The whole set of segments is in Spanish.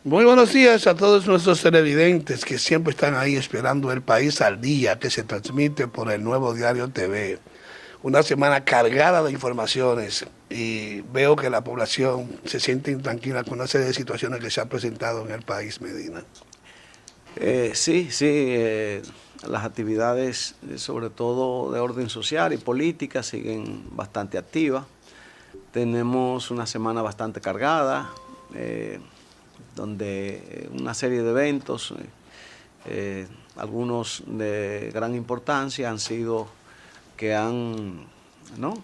Muy buenos días a todos nuestros televidentes que siempre están ahí esperando El País al Día, que se transmite por el Nuevo Diario TV. Una semana cargada de informaciones y veo que la población se siente intranquila con una serie de situaciones que se han presentado en el país, Medina. Sí, las actividades, sobre todo de orden social y política, siguen bastante activas. Tenemos una semana bastante cargada, donde una serie de eventos, algunos de gran importancia, que han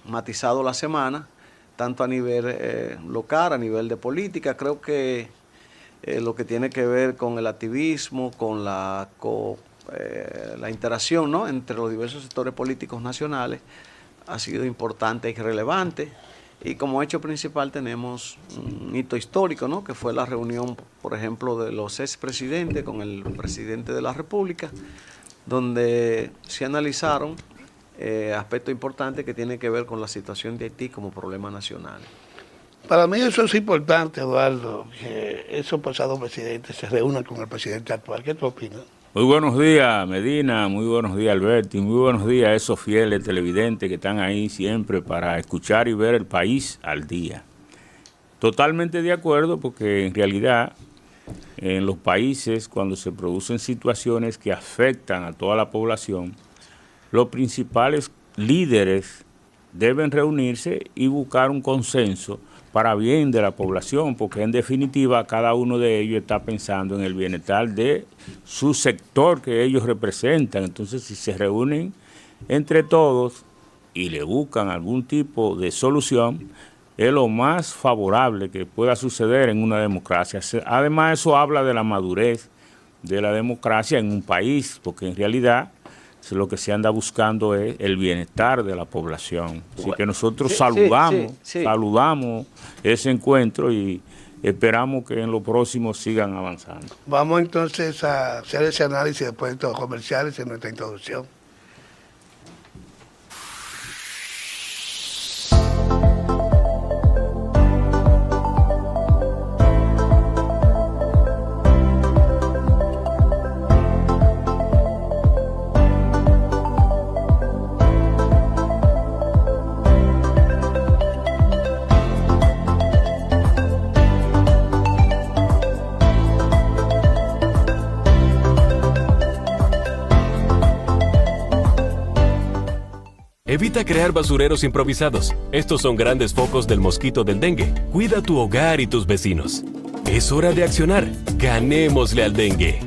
matizado la semana, tanto a nivel local, a nivel de política. Creo que lo que tiene que ver con el activismo, con la interacción, ¿no?, entre los diversos sectores políticos nacionales, ha sido importante y relevante. Y como hecho principal tenemos un hito histórico, ¿no?, que fue la reunión, por ejemplo, de los expresidentes con el presidente de la República, donde se analizaron aspectos importantes que tienen que ver con la situación de Haití como problema nacional. Para mí eso es importante, Eduardo, que esos pasados presidentes se reúnan con el presidente actual. ¿Qué tú opinas? Muy buenos días, Medina, muy buenos días, Alberti, muy buenos días a esos fieles televidentes que están ahí siempre para escuchar y ver El País al Día. Totalmente de acuerdo, porque en realidad en los países, cuando se producen situaciones que afectan a toda la población, los principales líderes deben reunirse y buscar un consenso para bien de la población, porque en definitiva cada uno de ellos está pensando en el bienestar de su sector que ellos representan. Entonces, si se reúnen entre todos y le buscan algún tipo de solución, es lo más favorable que pueda suceder en una democracia. Además, eso habla de la madurez de la democracia en un país, porque en realidad lo que se anda buscando es el bienestar de la población. Así que nosotros saludamos ese encuentro y esperamos que en lo próximo sigan avanzando. Vamos entonces a hacer ese análisis después de estos comerciales en nuestra introducción. Evita crear basureros improvisados. Estos son grandes focos del mosquito del dengue. Cuida tu hogar y tus vecinos. Es hora de accionar. Ganémosle al dengue.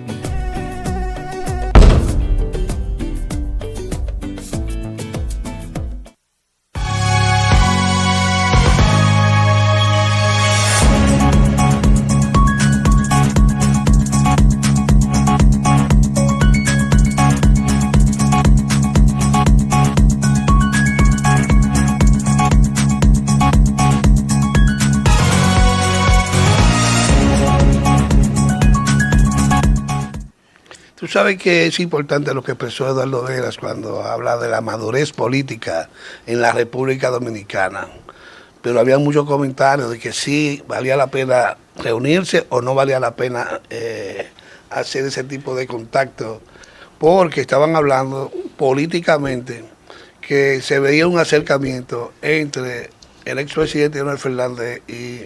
Tú sabes que es importante lo que expresó Eduardo Veras cuando habla de la madurez política en la República Dominicana. Pero había muchos comentarios de que sí valía la pena reunirse o no valía la pena hacer ese tipo de contacto, porque estaban hablando políticamente que se veía un acercamiento entre el expresidente Leonel Fernández y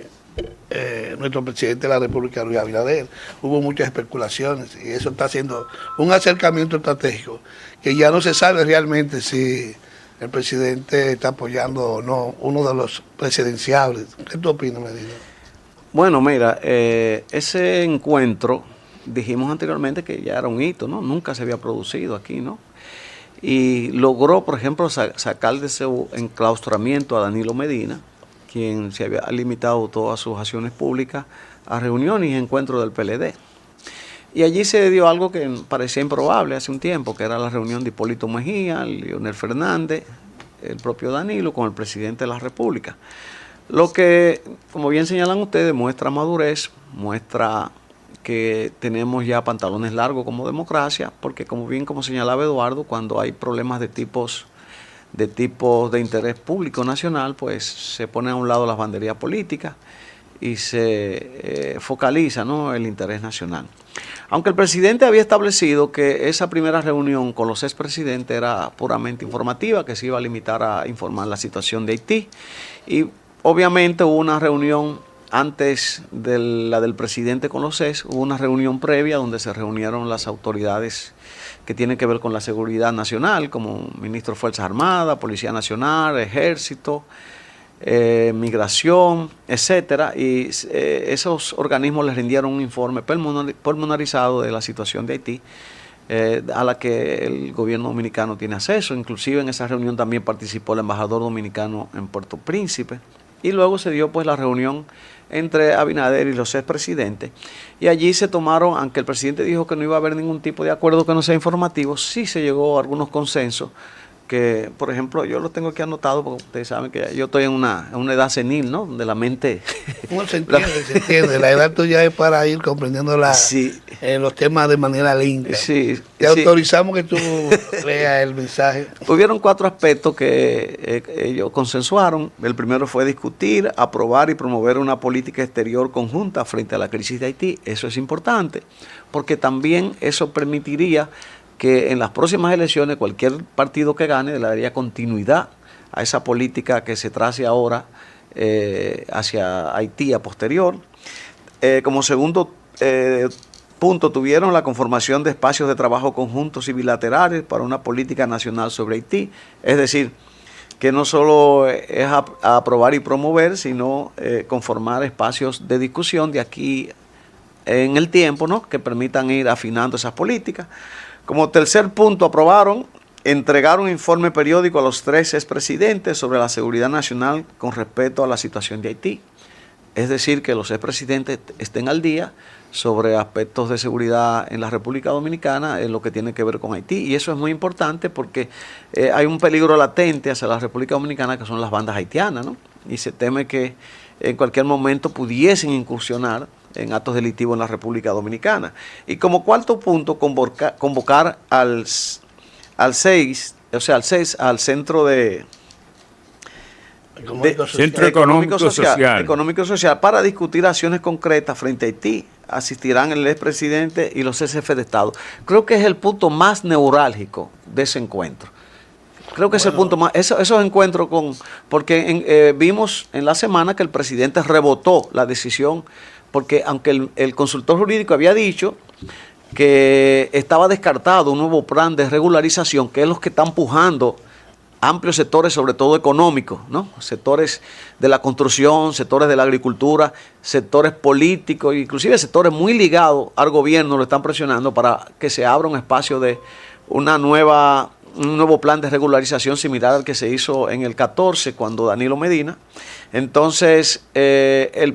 nuestro presidente de la República, Luis Abinader. Hubo muchas especulaciones y eso está haciendo un acercamiento estratégico que ya no se sabe realmente si el presidente está apoyando o no uno de los presidenciables. ¿Qué tú opinas, Medina? Bueno, mira, ese encuentro, dijimos anteriormente que ya era un hito, ¿no? Nunca se había producido aquí, ¿no? Y logró, por ejemplo, sacar de ese enclaustramiento a Danilo Medina, quien se había limitado todas sus acciones públicas a reuniones y encuentros del PLD. Y allí se dio algo que parecía improbable hace un tiempo, que era la reunión de Hipólito Mejía, Leonel Fernández, el propio Danilo, con el presidente de la República. Lo que, como bien señalan ustedes, muestra madurez, muestra que tenemos ya pantalones largos como democracia, porque como señalaba Eduardo, cuando hay problemas de tipos de interés público nacional, pues se ponen a un lado las banderías políticas y se focaliza, ¿no?, el interés nacional. Aunque el presidente había establecido que esa primera reunión con los expresidentes era puramente informativa, que se iba a limitar a informar la situación de Haití, y obviamente hubo una reunión antes de la del presidente con los ex, hubo una reunión previa donde se reunieron las autoridades que tienen que ver con la seguridad nacional, como ministro de Fuerzas Armadas, Policía Nacional, Ejército, Migración, etcétera, y esos organismos les rindieron un informe pormenorizado de la situación de Haití, a la que el gobierno dominicano tiene acceso. Inclusive en esa reunión también participó el embajador dominicano en Puerto Príncipe, y luego se dio pues la reunión entre Abinader y los expresidentes, y allí se tomaron, aunque el presidente dijo que no iba a haber ningún tipo de acuerdo que no sea informativo, sí se llegó a algunos consensos que, por ejemplo, yo lo tengo aquí anotado porque ustedes saben que yo estoy en una edad senil, ¿no?, donde la mente... No, se entiende. La edad tuya es para ir comprendiendo sí, los temas de manera linda. Sí, Te autorizamos que tú leas el mensaje. Hubieron 4 aspectos que ellos consensuaron. El primero fue discutir, aprobar y promover una política exterior conjunta frente a la crisis de Haití. Eso es importante, porque también eso permitiría que en las próximas elecciones cualquier partido que gane le daría continuidad a esa política que se trace ahora hacia Haití a posterior. Como segundo punto, tuvieron la conformación de espacios de trabajo conjuntos y bilaterales para una política nacional sobre Haití. Es decir, que no solo es a aprobar y promover, sino conformar espacios de discusión de aquí en el tiempo, ¿no?, que permitan ir afinando esas políticas. Como tercer punto, aprobaron entregar un informe periódico a los 3 expresidentes sobre la seguridad nacional con respecto a la situación de Haití. Es decir, que los expresidentes estén al día sobre aspectos de seguridad en la República Dominicana, en lo que tiene que ver con Haití. Y eso es muy importante porque hay un peligro latente hacia la República Dominicana, que son las bandas haitianas, ¿no? Y se teme que en cualquier momento pudiesen incursionar en actos delictivos en la República Dominicana. Y como cuarto punto, convocar al Centro de Centro Económico Social para discutir acciones concretas frente a Haití. Asistirán el expresidente y los jefes de Estado. Creo que es el punto más neurálgico de ese encuentro. Creo que es el punto más, esos encuentros porque vimos en la semana que el presidente rebotó la decisión, porque aunque el consultor jurídico había dicho que estaba descartado un nuevo plan de regularización, que es lo que está empujando amplios sectores, sobre todo económicos, ¿no?, sectores de la construcción, sectores de la agricultura, sectores políticos, inclusive sectores muy ligados al gobierno lo están presionando para que se abra un espacio de un nuevo plan de regularización similar al que se hizo en el 14 cuando Danilo Medina. Entonces, el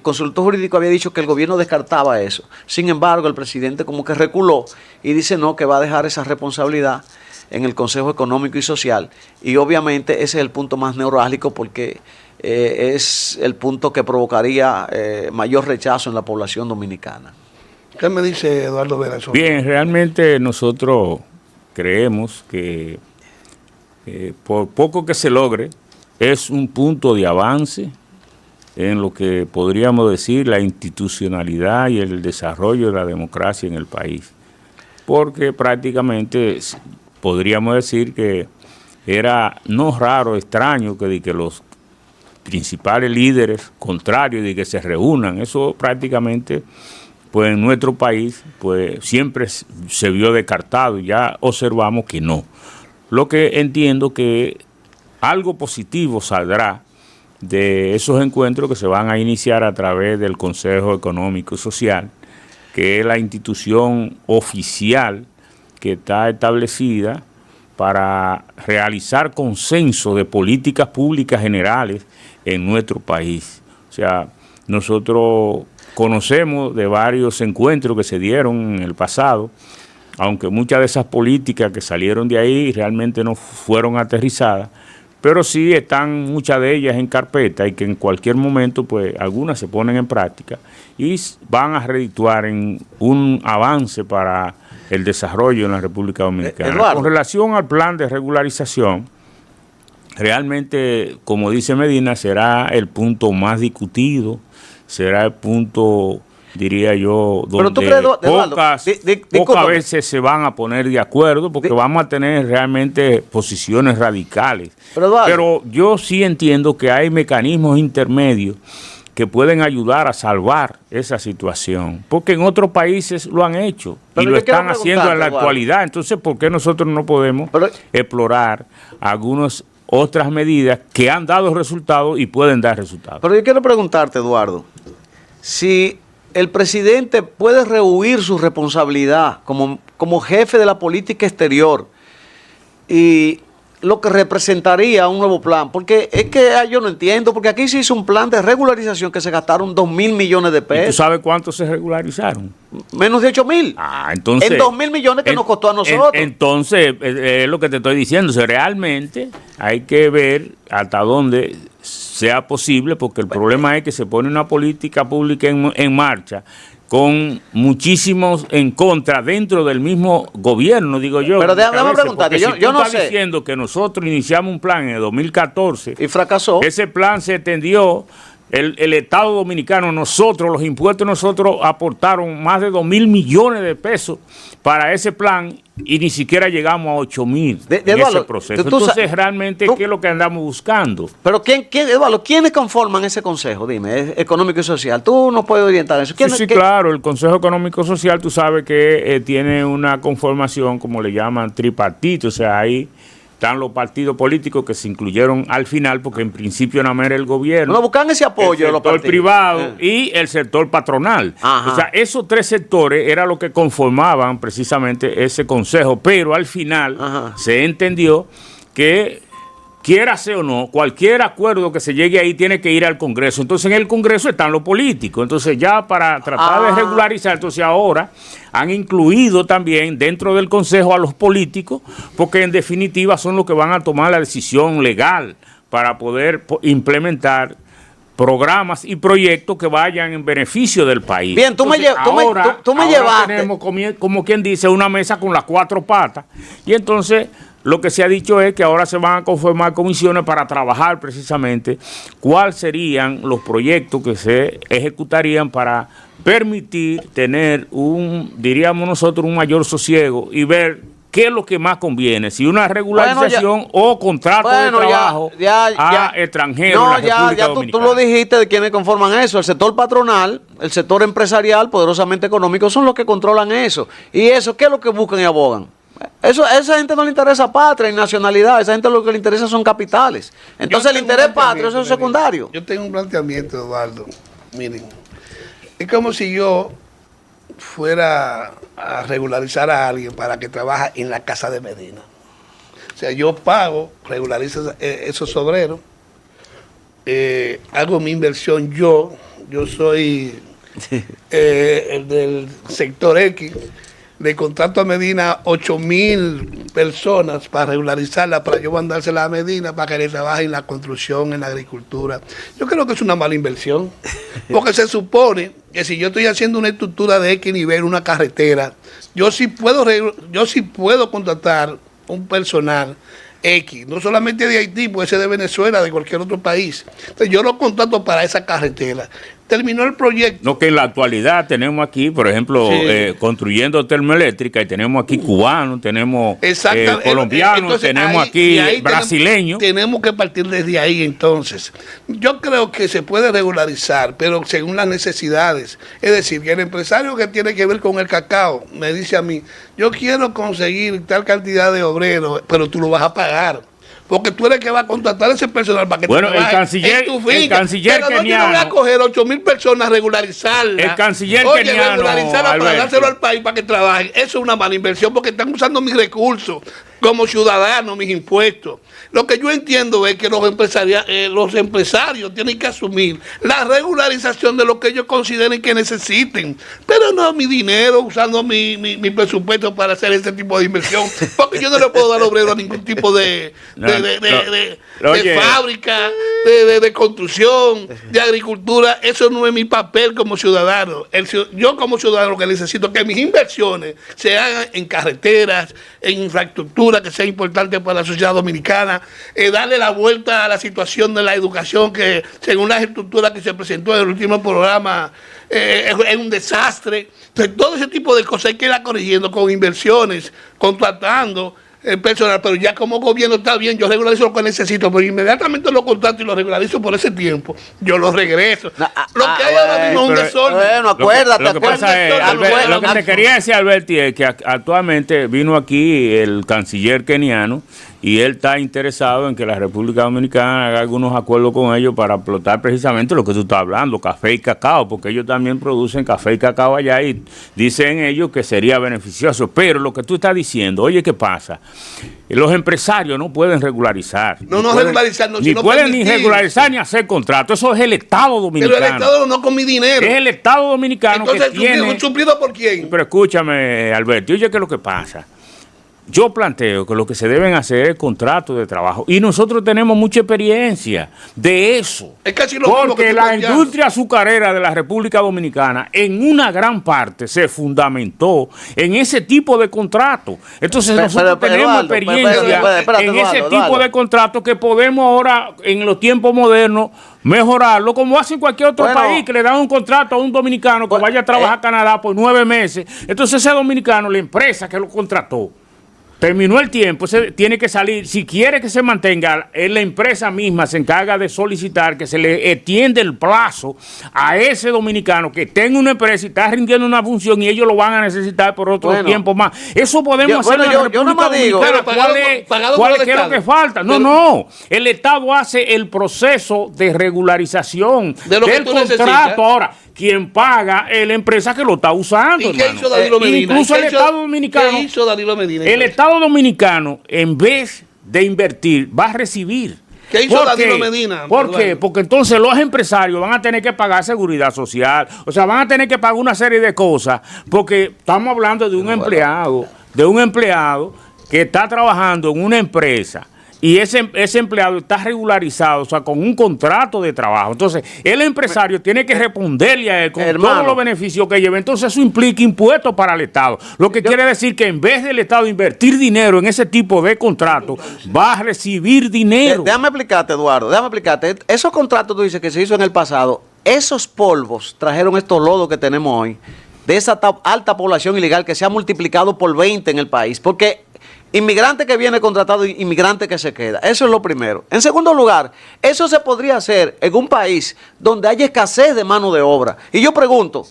consultor jurídico había dicho que el gobierno descartaba eso. Sin embargo, el presidente como que reculó y dice no, que va a dejar esa responsabilidad en el Consejo Económico y Social. Y obviamente ese es el punto más neurálgico porque es el punto que provocaría mayor rechazo en la población dominicana. ¿Qué me dice Eduardo Vera? Bien, realmente nosotros creemos que por poco que se logre, es un punto de avance en lo que podríamos decir la institucionalidad y el desarrollo de la democracia en el país. Porque prácticamente podríamos decir que era no raro, extraño que los principales líderes contrarios de que se reúnan. Eso prácticamente, pues en nuestro país, pues siempre se vio descartado y ya observamos que no. Lo que entiendo que algo positivo saldrá de esos encuentros que se van a iniciar a través del Consejo Económico y Social, que es la institución oficial que está establecida para realizar consenso de políticas públicas generales en nuestro país. O sea, nosotros conocemos de varios encuentros que se dieron en el pasado, aunque muchas de esas políticas que salieron de ahí realmente no fueron aterrizadas, pero sí están muchas de ellas en carpeta y que en cualquier momento pues algunas se ponen en práctica y van a redituar en un avance para el desarrollo en la República Dominicana. Con relación al plan de regularización, realmente, como dice Medina, será el punto más discutido, será el punto, diría yo, donde pocas veces se van a poner de acuerdo, porque vamos a tener realmente posiciones radicales. Pero yo sí entiendo que hay mecanismos intermedios que pueden ayudar a salvar esa situación, porque en otros países lo han hecho y lo están haciendo en la actualidad. Entonces, ¿por qué nosotros no podemos explorar algunas otras medidas que han dado resultados y pueden dar resultados? Pero yo quiero preguntarte, Eduardo, si el presidente puede rehuir su responsabilidad como jefe de la política exterior y lo que representaría un nuevo plan, porque es que yo no entiendo, porque aquí se hizo un plan de regularización que se gastaron 2.000 millones de pesos. ¿Y tú sabes cuántos se regularizaron? Menos de 8.000. Entonces, en 2.000 millones que nos costó a nosotros. Entonces, es lo que te estoy diciendo. O sea, realmente hay que ver hasta dónde sea posible, porque el problema es que se pone una política pública en marcha con muchísimos en contra dentro del mismo gobierno, digo yo. Pero déjame preguntarte, yo no sé. Diciendo que nosotros iniciamos un plan en el 2014 y fracasó. Ese plan se extendió, el Estado Dominicano, nosotros, los impuestos, nosotros aportaron más de 2.000 millones de pesos para ese plan y ni siquiera llegamos a 8.000 en ese proceso. Entonces, realmente, ¿qué es lo que andamos buscando? Pero, Eduardo, ¿quiénes conforman ese consejo? Dime, económico y social. Tú no puedes orientar eso. Sí, claro, el Consejo Económico y Social, tú sabes que tiene una conformación, como le llaman, tripartito, o sea, ahí están los partidos políticos que se incluyeron al final, porque en principio nada más era el gobierno. No buscan ese apoyo de los partidos. El sector privado y el sector patronal. Ajá. O sea, esos tres sectores era lo que conformaban precisamente ese consejo, pero al final se entendió que, quiera ser o no, cualquier acuerdo que se llegue ahí tiene que ir al Congreso. Entonces en el Congreso están los políticos. Entonces ya para tratar de regularizar, entonces ahora han incluido también dentro del Consejo a los políticos, porque en definitiva son los que van a tomar la decisión legal para poder implementar programas y proyectos que vayan en beneficio del país. Bien, tú me llevaste. Tenemos, como quien dice, una mesa con las cuatro patas. Y entonces lo que se ha dicho es que ahora se van a conformar comisiones para trabajar precisamente cuáles serían los proyectos que se ejecutarían para permitir tener diríamos nosotros, un mayor sosiego y ver qué es lo que más conviene, si una regularización o contrato de trabajo a extranjeros en la República Dominicana. Tú lo dijiste de quiénes conforman eso, el sector patronal, el sector empresarial, poderosamente económico, son los que controlan eso. Y eso, ¿qué es lo que buscan y abogan? Esa gente no le interesa patria y nacionalidad, esa gente lo que le interesa son capitales. Entonces el interés patrio eso es secundario. Yo tengo un planteamiento, Eduardo. Miren, es como si yo fuera a regularizar a alguien para que trabaje en la casa de Medina. O sea, yo pago, regularizo esos obreros, hago mi inversión yo soy el del sector X, le contrato a Medina 8.000 personas para regularizarla, para yo mandársela a Medina para que le trabaje en la construcción, en la agricultura. Yo creo que es una mala inversión, porque se supone que si yo estoy haciendo una estructura de X nivel, una carretera, yo sí puedo contratar un personal X, no solamente de Haití, puede ser de Venezuela, de cualquier otro país. Entonces yo lo contrato para esa carretera. Terminó el proyecto. No, que en la actualidad tenemos aquí, por ejemplo, construyendo termoeléctrica, y tenemos aquí cubanos, tenemos colombianos, entonces, tenemos aquí brasileños. Tenemos que partir desde ahí entonces. Yo creo que se puede regularizar, pero según las necesidades. Es decir, que el empresario que tiene que ver con el cacao me dice a mí, yo quiero conseguir tal cantidad de obreros, pero tú lo vas a pagar. Porque tú eres el que va a contratar a ese personal para que te trabaje en tu finca. Pero no, yo no voy a coger 8.000 personas, regularizarlas. El canciller keniano, regularizarlas para dárselo al país para que trabajen. Eso es una mala inversión porque están usando mis recursos como ciudadanos, mis impuestos. Lo que yo entiendo es que los empresarios tienen que asumir la regularización de lo que ellos consideren que necesiten, pero no mi dinero, usando mi presupuesto para hacer ese tipo de inversión, porque yo no le puedo dar obrero a ningún tipo de fábrica, de construcción, de agricultura. Eso no es mi papel como ciudadano. Yo como ciudadano lo que necesito es que mis inversiones se hagan en carreteras, en infraestructura, infraestructura que sea importante para la sociedad dominicana, darle la vuelta a la situación de la educación que según las estructuras que se presentó en el último programa es un desastre. Entonces, todo ese tipo de cosas hay que ir corrigiendo con inversiones, contratando personal, pero ya como gobierno está bien, yo regularizo lo que necesito, pero inmediatamente lo contrato y lo regularizo por ese tiempo, yo lo regreso. Lo que hay ahora mismo es un desorden. Bueno, acuérdate, lo que pasa es, Albert, lo que te quería decir, Alberti, es que actualmente vino aquí el canciller keniano y él está interesado en que la República Dominicana haga algunos acuerdos con ellos para explotar precisamente lo que tú estás hablando, café y cacao, porque ellos también producen café y cacao allá y dicen ellos que sería beneficioso. Pero lo que tú estás diciendo, oye, ¿qué pasa? Los empresarios no pueden regularizar. No regularizar, ni pueden ni regularizar ni hacer contratos. Eso es el Estado dominicano. Pero el Estado no con mi dinero. Es el Estado dominicano. Entonces, que tiene... ¿suplido por quién? Pero escúchame, Alberto, oye, ¿qué es lo que pasa? Yo planteo que lo que se deben hacer es contratos de trabajo. Y nosotros tenemos mucha experiencia de eso. Es casi lo mismo porque que la industria azucarera de la República Dominicana en una gran parte se fundamentó en ese tipo de contratos. Entonces nosotros tenemos experiencia en ese tipo de contratos que podemos ahora, en los tiempos modernos, mejorarlo, como hacen cualquier otro país, que le dan un contrato a un dominicano que vaya a trabajar a Canadá por 9 meses. Entonces ese dominicano, la empresa que lo contrató, terminó el tiempo, se tiene que salir. Si quiere que se mantenga, la empresa misma se encarga de solicitar que se le extiende el plazo a ese dominicano que tenga una empresa y está rindiendo una función y ellos lo van a necesitar por otro tiempo más. Eso podemos hacer en la República Dominicana. ¿Cuál es lo que falta? No. El Estado hace el proceso de regularización del contrato. Ahora, quien paga es la empresa que lo está usando. ¿Y qué hizo Danilo Medina? Incluso el Estado dominicano. ¿Qué hizo Danilo Medina? El Estado dominicano, en vez de invertir, va a recibir. ¿Qué hizo Danilo Medina? ¿Por qué? Porque entonces los empresarios van a tener que pagar seguridad social, o sea, van a tener que pagar una serie de cosas, porque estamos hablando de un empleado que está trabajando en una empresa. Y ese empleado está regularizado, o sea, con un contrato de trabajo. Entonces, el empresario tiene que responderle a él con todos los beneficios que lleva. Entonces, eso implica impuestos para el Estado. Lo que quiere decir que en vez del Estado invertir dinero en ese tipo de contratos, va a recibir dinero. Déjame explicarte, Eduardo, Esos contratos, tú dices, que se hizo en el pasado, esos polvos trajeron estos lodos que tenemos hoy, de esa alta población ilegal que se ha multiplicado por 20 en el país. Porque inmigrante que viene contratado, inmigrante que se queda. Eso es lo primero. En segundo lugar, eso se podría hacer en un país donde haya escasez de mano de obra. Y yo pregunto,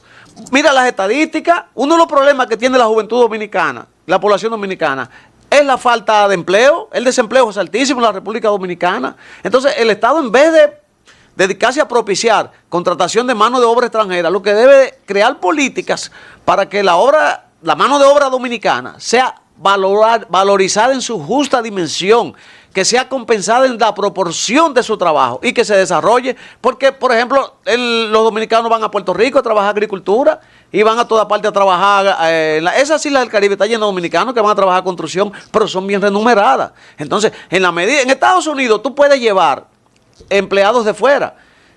mira las estadísticas, uno de los problemas que tiene la juventud dominicana, la población dominicana, es la falta de empleo. El desempleo es altísimo en la República Dominicana. Entonces, el Estado, en vez de dedicarse a propiciar contratación de mano de obra extranjera, lo que debe crear políticas para que la mano de obra dominicana sea valorizada en su justa dimensión, que sea compensada en la proporción de su trabajo y que se desarrolle, porque, por ejemplo, los dominicanos van a Puerto Rico a trabajar agricultura y van a toda parte a trabajar, esas islas del Caribe está lleno de dominicanos que van a trabajar construcción, pero son bien remuneradas. Entonces, en Estados Unidos tú puedes llevar empleados de fuera,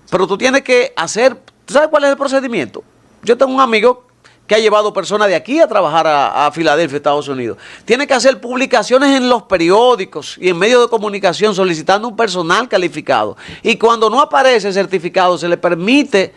pero tú tienes que hacer, ¿tú sabes cuál es el procedimiento? Yo tengo un amigo que ha llevado personas de aquí a trabajar a Filadelfia, Estados Unidos. Tiene que hacer publicaciones en los periódicos y en medios de comunicación solicitando un personal calificado. Y cuando no aparece el certificado, se le permite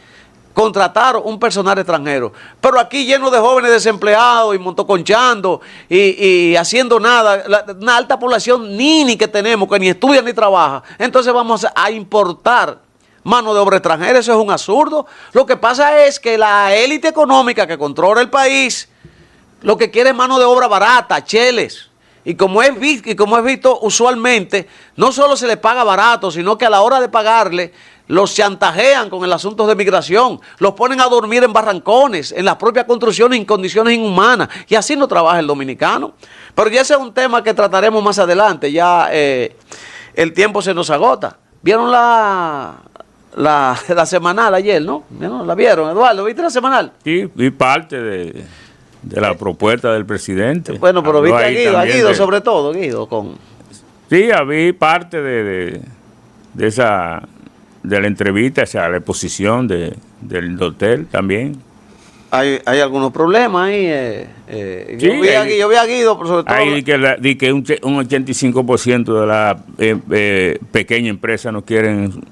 contratar un personal extranjero. Pero aquí lleno de jóvenes desempleados y montoconchando y haciendo nada. Una alta población ni que tenemos, que ni estudia ni trabaja. Entonces vamos a importar mano de obra extranjera. Eso es un absurdo. Lo que pasa es que la élite económica que controla el país, lo que quiere es mano de obra barata, cheles. Y como es visto usualmente, no solo se les paga barato, sino que a la hora de pagarle, los chantajean con el asunto de migración, los ponen a dormir en barrancones, en las propias construcciones, en condiciones inhumanas. Y así no trabaja el dominicano. Pero ya ese es un tema que trataremos más adelante. Ya el tiempo se nos agota. ¿Vieron la semanal ayer, no? ¿La vieron, Eduardo? ¿Viste la semanal? Sí, vi parte de la propuesta del presidente. Bueno, pero viste a Guido sobre todo, Guido. Sí, vi parte de la entrevista, o sea, la exposición del hotel también. hay algunos problemas ahí. Sí, yo vi a Guido, pero sobre todo. Hay que un 85% de la pequeña empresa no quieren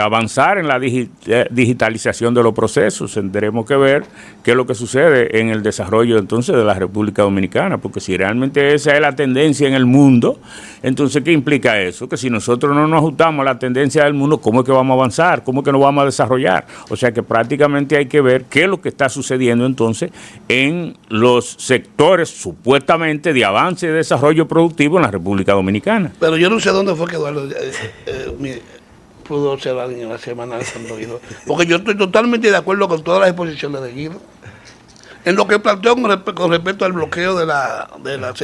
avanzar en la digitalización de los procesos. Tendremos que ver qué es lo que sucede en el desarrollo entonces de la República Dominicana, porque si realmente esa es la tendencia en el mundo, entonces ¿qué implica eso? Que si nosotros no nos ajustamos a la tendencia del mundo, ¿cómo es que vamos a avanzar? ¿Cómo es que nos vamos a desarrollar? O sea que prácticamente hay que ver qué es lo que está sucediendo entonces en los sectores supuestamente de avance y desarrollo productivo en la República Dominicana. Pero yo no sé dónde fue que Eduardo pudo observar en la semana cuando Guido. Porque yo estoy totalmente de acuerdo con todas las exposiciones de Guido. En lo que planteó con respecto al bloqueo de las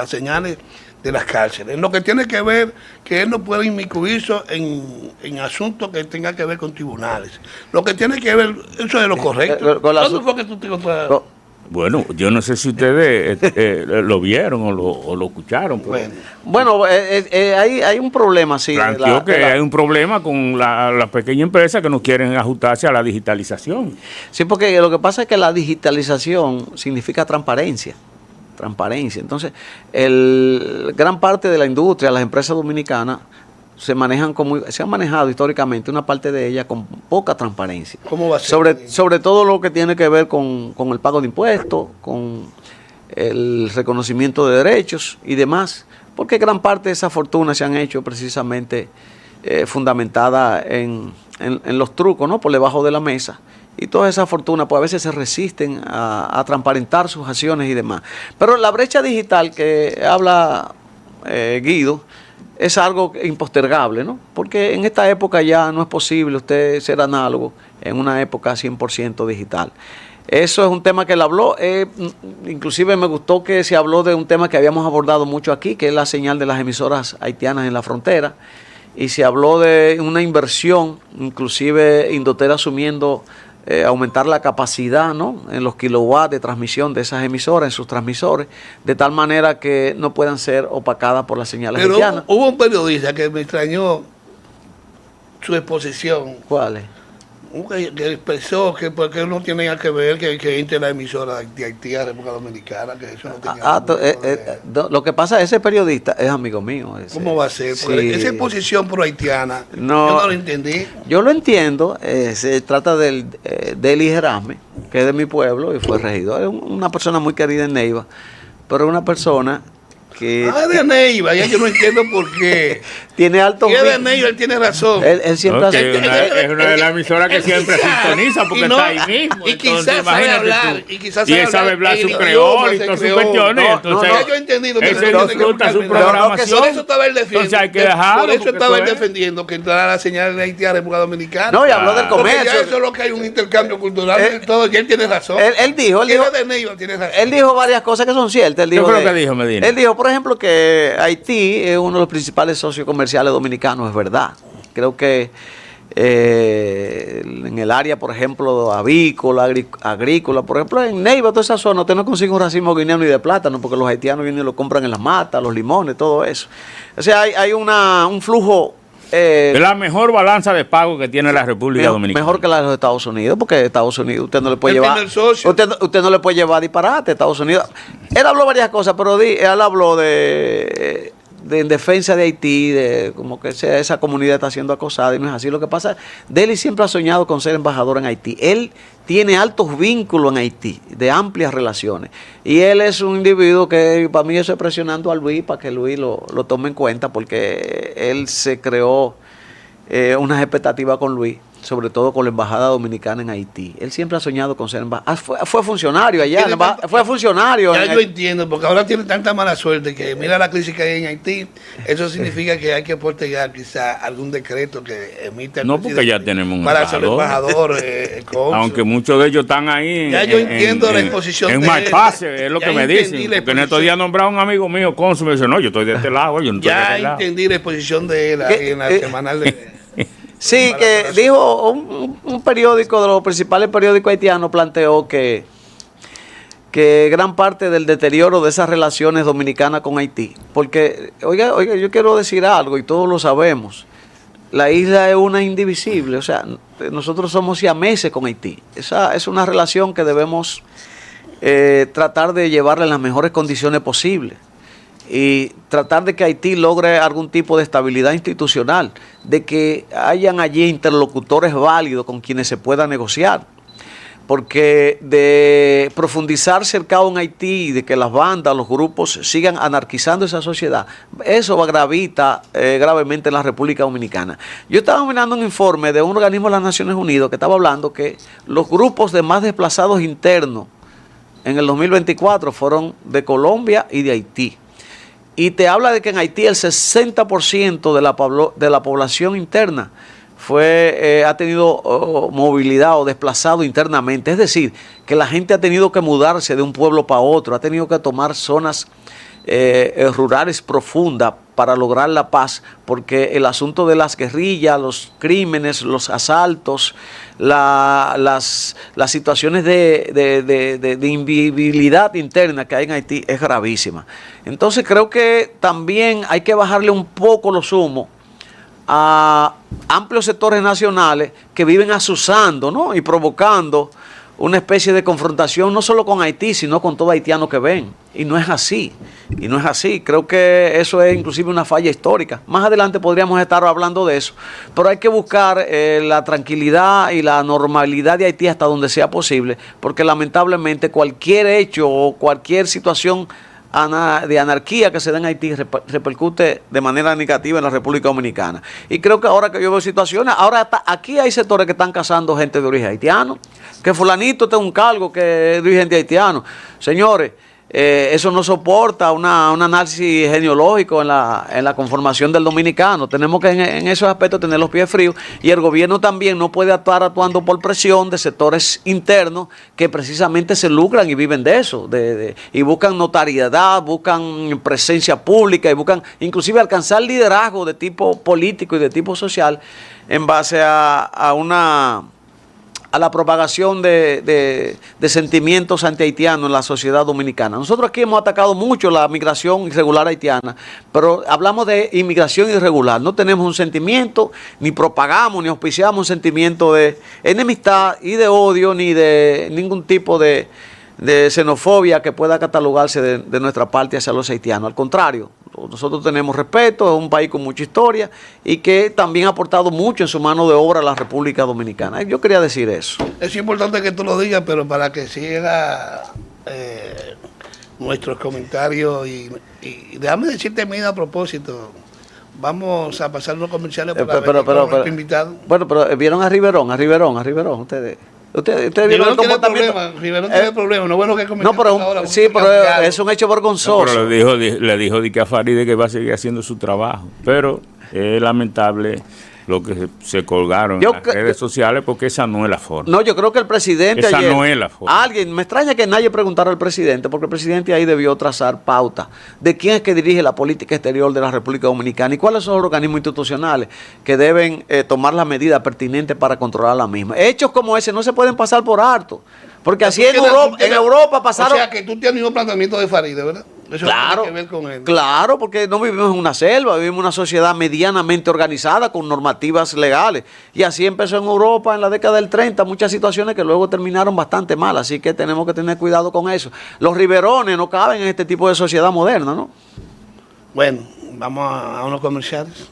señales de las cárceles. En lo que tiene que ver que él no puede inmiscuirse en asuntos que tengan que ver con tribunales. Lo que tiene que ver, eso es lo correcto. ¿Cuándo fue que tú te Bueno, yo no sé si ustedes lo vieron o lo escucharon. Bueno, hay un problema, sí. Planteó que hay un problema con las pequeñas empresas que no quieren ajustarse a la digitalización. Sí, porque lo que pasa es que la digitalización significa transparencia. Entonces, gran parte de la industria, las empresas dominicanas, se han manejado históricamente una parte de ellas con poca transparencia. ¿Cómo va a ser? Sobre todo lo que tiene que ver con el pago de impuestos, con el reconocimiento de derechos y demás, porque gran parte de esas fortunas se han hecho precisamente fundamentada en los trucos, ¿no? Por debajo de la mesa. Y todas esas fortunas pues a veces se resisten a transparentar sus acciones y demás. Pero la brecha digital que habla Guido es algo impostergable, ¿no? Porque en esta época ya no es posible usted ser análogo en una época 100% digital. Eso es un tema que él habló. Inclusive me gustó que se habló de un tema que habíamos abordado mucho aquí, que es la señal de las emisoras haitianas en la frontera. Y se habló de una inversión, inclusive Indotel asumiendo aumentar la capacidad, ¿no?, en los kilowatts de transmisión de esas emisoras, en sus transmisores, de tal manera que no puedan ser opacadas por las señales haitianas. Hubo un periodista que me extrañó su exposición. ¿Cuál es? Que expresó que porque no tiene nada que ver que entre la emisora de Haití a República Dominicana, que eso no tenía lo que pasa es que ese periodista es amigo mío. ¿Cómo va a ser? Sí. Esa exposición pro-haitiana, yo no lo entendí. Yo lo entiendo, se trata de Eli Gerasme, que es de mi pueblo y fue regidor. Es una persona muy querida en Neiva, pero es una persona que... de Neiva, ya yo no entiendo por qué. Tiene altos... ¿Qué de Neiva? Él tiene razón. Él siempre es una de las emisoras que siempre sintoniza porque está ahí mismo. Y quizás sabe hablar. Y él sabe hablar su creol y todas sus cuestiones. Entonces, yo he entendido que él se disfruta su programación. Por eso estaba él defendiendo. Entonces hay que dejarlo. Por eso estaba él defendiendo que entrara la señal de Haití a República Dominicana. No, y habló del comercio. Ya eso es lo que hay un intercambio cultural y todo. Y él tiene razón. Él dijo varias cosas que son ciertas. ¿Qué fue lo que dijo Medina? Él dijo, por ejemplo, que Haití es uno de los principales socios comerciales dominicanos, es verdad. Creo que en el área, por ejemplo, avícola, agrícola, por ejemplo, en Neiva, toda esa zona, usted no consigue un racimo guineano ni de plátano, porque los haitianos vienen y lo compran en las matas, los limones, todo eso. O sea, hay un flujo... es la mejor balanza de pago que tiene la República Dominicana. Mejor que la de los Estados Unidos, porque Estados Unidos usted no le puede llevar... Usted no le puede llevar disparate a Estados Unidos. Él habló varias cosas, pero él habló en defensa de Haití, de como que esa comunidad está siendo acosada, y no es así. Lo que pasa, Deli siempre ha soñado con ser embajador en Haití. Él tiene altos vínculos en Haití, de amplias relaciones. Y él es un individuo que, para mí, eso es presionando a Luis, para que Luis lo tome en cuenta, porque él se creó unas expectativas con Luis, sobre todo con la embajada dominicana en Haití. Él siempre ha soñado con ser embajador. Fue funcionario allá, fue funcionario. Ya yo entiendo, porque ahora tiene tanta mala suerte que mira la crisis que hay en Haití. Eso significa que hay que postergar quizá algún decreto que emita el porque ya tenemos un para ser embajador. Aunque muchos de ellos están ahí. Ya yo entiendo la exposición en Malpase, es lo que me dicen. Porque en estos días nombraron a un amigo mío, cónsul, me dice, no, yo estoy de este lado, yo no estoy de este lado. Ya entendí la exposición de él ahí en la semanal de... Sí, que dijo un periódico de los principales periódicos haitianos planteó que gran parte del deterioro de esas relaciones dominicanas con Haití, porque, oiga, yo quiero decir algo y todos lo sabemos, la isla es una indivisible, o sea, nosotros somos siameses con Haití. Esa es una relación que debemos tratar de llevarla en las mejores condiciones posibles y tratar de que Haití logre algún tipo de estabilidad institucional, de que hayan allí interlocutores válidos con quienes se pueda negociar. Porque de profundizarse el caos en Haití, de que las bandas, los grupos sigan anarquizando esa sociedad, eso gravita gravemente en la República Dominicana. Yo estaba mirando un informe de un organismo de las Naciones Unidas que estaba hablando que los grupos de más desplazados internos en el 2024 fueron de Colombia y de Haití. Y te habla de que en Haití el 60% de la población interna ha tenido movilidad o desplazado internamente. Es decir, que la gente ha tenido que mudarse de un pueblo para otro, ha tenido que tomar zonas rurales profundas para lograr la paz, porque el asunto de las guerrillas, los crímenes, los asaltos, las situaciones de invivibilidad interna que hay en Haití es gravísima. Entonces creo que también hay que bajarle un poco los humos a amplios sectores nacionales que viven asusando, ¿no?, y provocando una especie de confrontación no solo con Haití, sino con todo haitiano que ven. Y no es así. Y no es así. Creo que eso es inclusive una falla histórica. Más adelante podríamos estar hablando de eso. Pero hay que buscar la tranquilidad y la normalidad de Haití hasta donde sea posible, porque lamentablemente cualquier hecho o cualquier situación de anarquía que se da en Haití repercute de manera negativa en la República Dominicana. Y creo que ahora que yo veo situaciones, ahora aquí hay sectores que están cazando gente de origen haitiano, que fulanito tiene un cargo que es de origen haitiano. Señores, eso no soporta un análisis genealógico en la conformación del dominicano. Tenemos que en esos aspectos tener los pies fríos, y el gobierno también no puede estar actuando por presión de sectores internos que precisamente se lucran y viven de eso, y buscan notariedad, buscan presencia pública y buscan inclusive alcanzar liderazgo de tipo político y de tipo social en base a la propagación de sentimientos antihaitianos en la sociedad dominicana. Nosotros aquí hemos atacado mucho la migración irregular haitiana, pero hablamos de inmigración irregular. No tenemos un sentimiento, ni propagamos, ni auspiciamos un sentimiento de enemistad y de odio, ni de ningún tipo de xenofobia que pueda catalogarse de nuestra parte hacia los haitianos. Al contrario, nosotros tenemos respeto, es un país con mucha historia y que también ha aportado mucho en su mano de obra a la República Dominicana. Yo quería decir eso. Es importante que tú lo digas, pero para que siga nuestros comentarios y déjame decirte, mira, a propósito, vamos a pasar los comerciales para ver invitado. Bueno, pero vieron a Riverón ustedes. Ustedes vieron el comportamiento. Riverón tiene problemas, no es bueno que no, pero ahora, sí, pero es un hecho vergonzoso. No, pero le dijo a Faride que va a seguir haciendo su trabajo, pero es lamentable lo que se colgaron en las redes sociales, porque esa no es la forma. No, yo creo que el presidente esa no es la forma. Me extraña que nadie preguntara al presidente, porque el presidente ahí debió trazar pauta de quién es que dirige la política exterior de la República Dominicana y cuáles son los organismos institucionales que deben tomar las medidas pertinentes para controlar la misma. Hechos como ese no se pueden pasar por alto, porque así en Europa pasaron... O sea, que tú tienes un planteamiento de Faride, ¿verdad? Eso claro, tiene que ver con él. Claro, porque no vivimos en una selva, vivimos en una sociedad medianamente organizada con normativas legales. Y así empezó en Europa en la década del 30, muchas situaciones que luego terminaron bastante mal, así que tenemos que tener cuidado con eso. Los riverones no caben en este tipo de sociedad moderna, ¿no? Bueno, vamos a unos comerciales.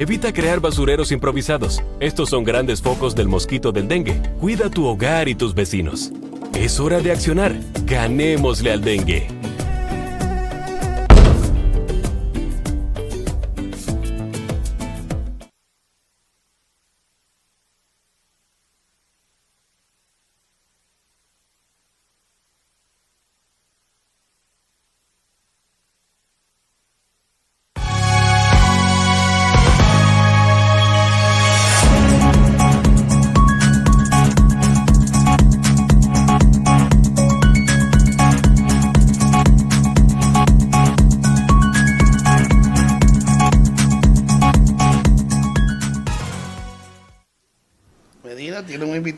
Evita crear basureros improvisados. Estos son grandes focos del mosquito del dengue. Cuida tu hogar y tus vecinos. Es hora de accionar. Ganémosle al dengue.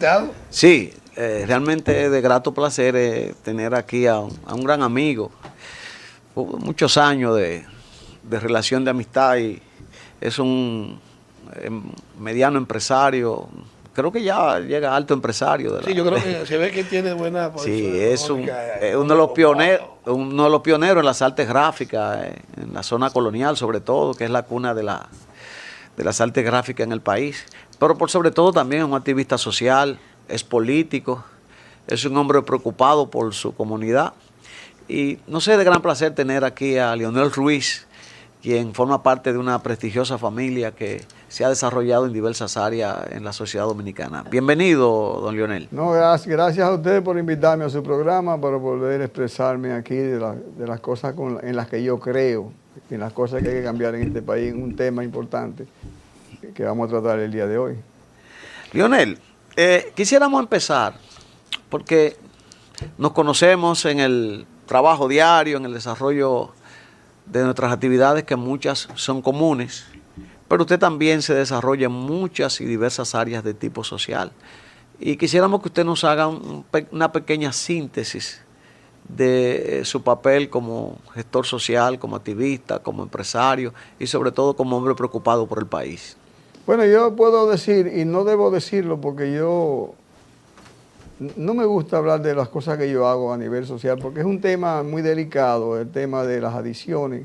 invitado. Sí, realmente es de grato placer tener aquí a un gran amigo. Hubo muchos años de relación de amistad y es un mediano empresario. Creo que ya llega a alto empresario. Sí, yo creo que se ve que tiene buena posición. Sí, es uno de los pioneros en las artes gráficas, en la zona colonial sobre todo, que es la cuna de las artes gráficas en el país. Pero por sobre todo también es un activista social, es político, es un hombre preocupado por su comunidad. Y no sé, de gran placer tener aquí a Leonel Ruiz, quien forma parte de una prestigiosa familia que se ha desarrollado en diversas áreas en la sociedad dominicana. Bienvenido, don Leonel. No, gracias a ustedes por invitarme a su programa para poder expresarme aquí de las cosas en las que yo creo, en las cosas que hay que cambiar en este país, un tema importante que vamos a tratar el día de hoy. Leonel, quisiéramos empezar porque nos conocemos en el trabajo diario, en el desarrollo de nuestras actividades, que muchas son comunes, pero usted también se desarrolla en muchas y diversas áreas de tipo social. Y quisiéramos que usted nos haga una pequeña síntesis de su papel como gestor social, como activista, como empresario y sobre todo como hombre preocupado por el país. Bueno, yo puedo decir, y no debo decirlo porque yo no me gusta hablar de las cosas que yo hago a nivel social, porque es un tema muy delicado, el tema de las adicciones.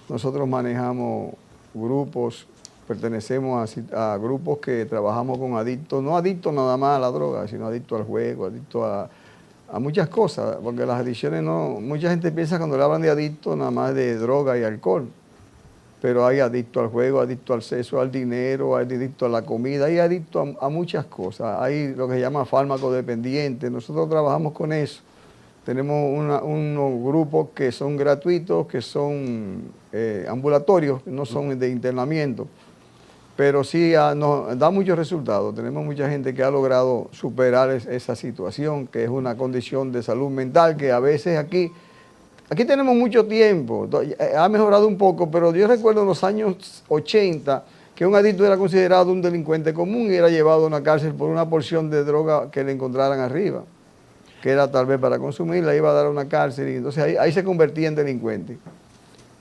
Nosotros manejamos grupos, pertenecemos a grupos que trabajamos con adictos, no adictos nada más a la droga, sino adictos al juego, adictos a muchas cosas, porque las adicciones no, mucha gente piensa cuando le hablan de adictos nada más de droga y alcohol, pero hay adicto al juego, adicto al sexo, al dinero, hay adicto a la comida, hay adicto a muchas cosas, hay lo que se llama fármaco dependiente, nosotros trabajamos con eso. Tenemos unos grupos que son gratuitos, que son ambulatorios, no son de internamiento, pero sí nos da muchos resultados. Tenemos mucha gente que ha logrado superar esa situación, que es una condición de salud mental que a veces aquí tenemos mucho tiempo, ha mejorado un poco, pero yo recuerdo en los años 80 que un adicto era considerado un delincuente común y era llevado a una cárcel por una porción de droga que le encontraran arriba, que era tal vez para consumirla, iba a dar a una cárcel y entonces ahí se convertía en delincuente.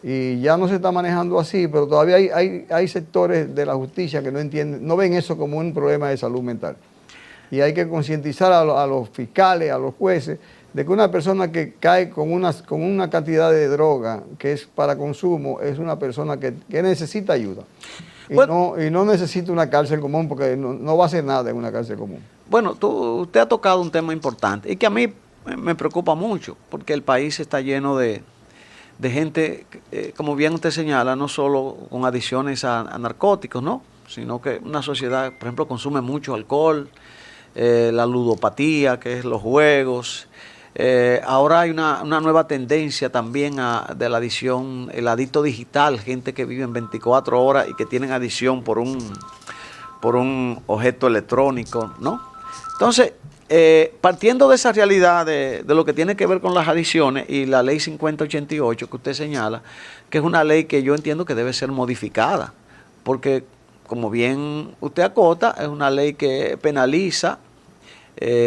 Y ya no se está manejando así, pero todavía hay sectores de la justicia que no entienden, no ven eso como un problema de salud mental. Y hay que concientizar a los fiscales, a los jueces, de que una persona que cae con una cantidad de droga que es para consumo, es una persona que necesita ayuda. Y, bueno, no necesita una cárcel común, porque no va a hacer nada en una cárcel común. Bueno, usted ha tocado un tema importante y que a mí me preocupa mucho, porque el país está lleno de gente, como bien usted señala, no solo con adicciones a narcóticos, ¿no? Sino que una sociedad, por ejemplo, consume mucho alcohol, la ludopatía, que es los juegos. Ahora hay una nueva tendencia también de la adicción, el adicto digital, gente que vive en 24 horas y que tienen adicción por un objeto electrónico, ¿no? Entonces, partiendo de esa realidad de lo que tiene que ver con las adicciones y la ley 5088 que usted señala, que es una ley que yo entiendo que debe ser modificada, porque como bien usted acota, es una ley que penaliza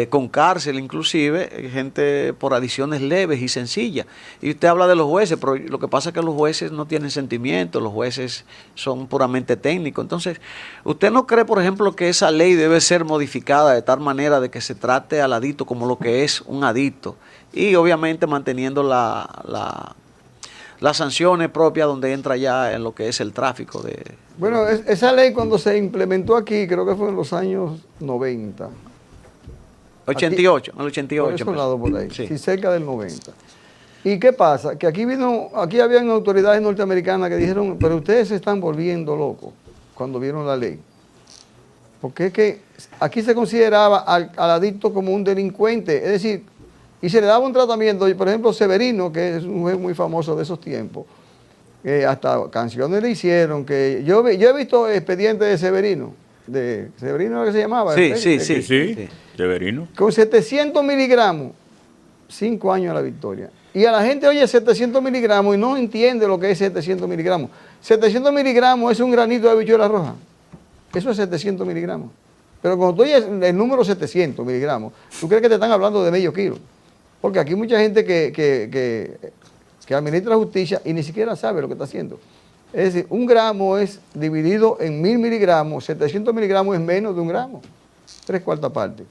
con cárcel inclusive, gente por adicciones leves y sencillas. Y usted habla de los jueces, pero lo que pasa es que los jueces no tienen sentimientos, los jueces son puramente técnicos. Entonces, ¿usted no cree, por ejemplo, que esa ley debe ser modificada de tal manera de que se trate al adicto como lo que es un adicto? Y obviamente manteniendo las sanciones propias donde entra ya en lo que es el tráfico de... Bueno, esa ley cuando se implementó aquí, creo que fue en los años 90. 88, en el 88. Por ese lado por ahí, sí. Sí, cerca del 90. ¿Y qué pasa? Que aquí habían autoridades norteamericanas que dijeron, pero ustedes se están volviendo locos cuando vieron la ley. Porque es que aquí se consideraba al adicto como un delincuente, es decir, y se le daba un tratamiento, y por ejemplo Severino, que es un juez muy famoso de esos tiempos, hasta canciones le hicieron, que yo he visto expedientes de Severino era que se llamaba. Sí. Severino. Con 700 miligramos, 5 años a la victoria. Y a la gente oye 700 miligramos y no entiende lo que es 700 miligramos. 700 miligramos es un granito de habichuela roja. Eso es 700 miligramos. Pero cuando tú oyes el número 700 miligramos, tú crees que te están hablando de medio kilo. Porque aquí hay mucha gente que administra justicia y ni siquiera sabe lo que está haciendo. Es decir, 1 gramo es dividido en 1000 miligramos, 700 miligramos es menos de 1 gramo, 3/4 parte.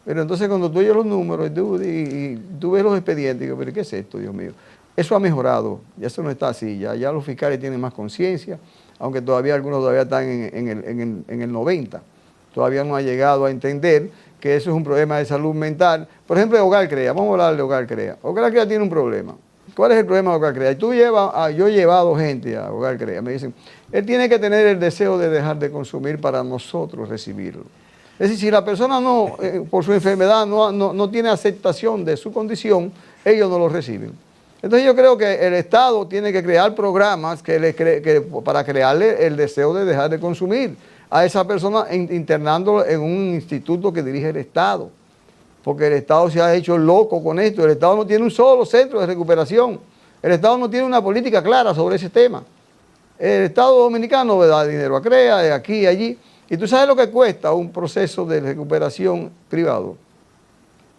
Pero entonces cuando tú oyes los números y tú ves los expedientes, digo, pero ¿qué es esto, Dios mío? Eso ha mejorado, ya eso no está así, ya los fiscales tienen más conciencia, aunque todavía algunos todavía están en el 90. Todavía no ha llegado a entender que eso es un problema de salud mental. Por ejemplo, Hogar Crea, vamos a hablar de Hogar Crea. Hogar Crea tiene un problema. ¿Cuál es el problema de Hogar Crea? Yo he llevado gente a Hogar Crea, me dicen, él tiene que tener el deseo de dejar de consumir para nosotros recibirlo. Es decir, si la persona no, por su enfermedad no tiene aceptación de su condición, ellos no lo reciben. Entonces yo creo que el Estado tiene que crear programas para crearle el deseo de dejar de consumir a esa persona internándolo en un instituto que dirige el Estado. Porque el Estado se ha hecho loco con esto. El Estado no tiene un solo centro de recuperación. El Estado no tiene una política clara sobre ese tema. El Estado dominicano da dinero a CREA, de aquí y allí. Y tú sabes lo que cuesta un proceso de recuperación privado.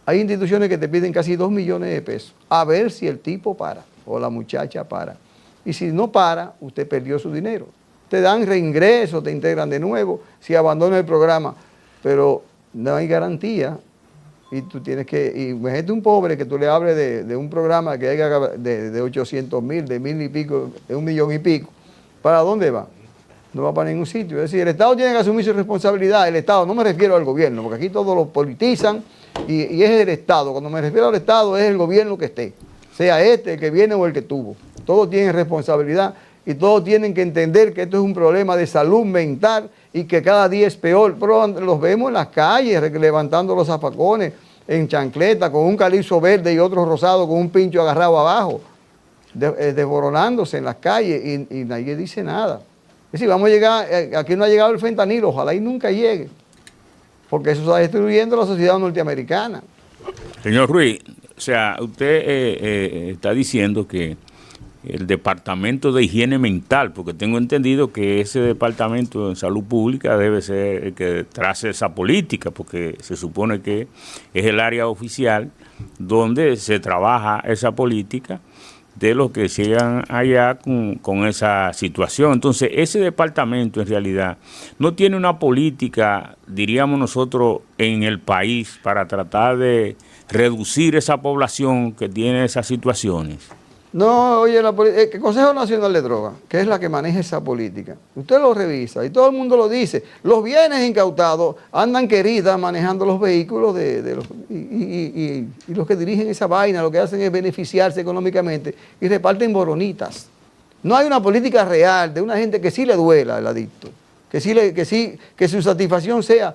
Hay instituciones que te piden casi 2 millones de pesos. A ver si el tipo para o la muchacha para. Y si no para, usted perdió su dinero. Te dan reingreso, te integran de nuevo, si abandona el programa. Pero no hay garantía. Y tú tienes que, imagínate un pobre que tú le hables de un programa que haya de 800,000, de 1000 y pico, de 1 millón y pico. ¿Para dónde va? No va para ningún sitio. Es decir, el Estado tiene que asumir su responsabilidad. El Estado, no me refiero al gobierno, porque aquí todos lo politizan y es el Estado. Cuando me refiero al Estado es el gobierno que esté, sea este, el que viene o el que tuvo. Todos tienen responsabilidad y todos tienen que entender que esto es un problema de salud mental y que cada día es peor. Pero los vemos en las calles levantando los zafacones en chancleta con un calipso verde y otro rosado con un pincho agarrado abajo, desboronándose en las calles y nadie dice nada. Es decir, vamos a llegar, aquí no ha llegado el fentanilo, ojalá y nunca llegue, porque eso está destruyendo la sociedad norteamericana. Señor Ruiz, o sea, usted está diciendo que el Departamento de Higiene Mental, porque tengo entendido que ese Departamento de Salud Pública debe ser el que trace esa política, porque se supone que es el área oficial donde se trabaja esa política de los que llegan allá con esa situación. Entonces, ese departamento en realidad no tiene una política, diríamos nosotros, en el país para tratar de reducir esa población que tiene esas situaciones. No, oye, el Consejo Nacional de Drogas, que es la que maneja esa política, usted lo revisa y todo el mundo lo dice, los bienes incautados andan queridas manejando los vehículos y los que dirigen esa vaina lo que hacen es beneficiarse económicamente y reparten boronitas. No hay una política real de una gente que sí le duela el adicto, que su satisfacción sea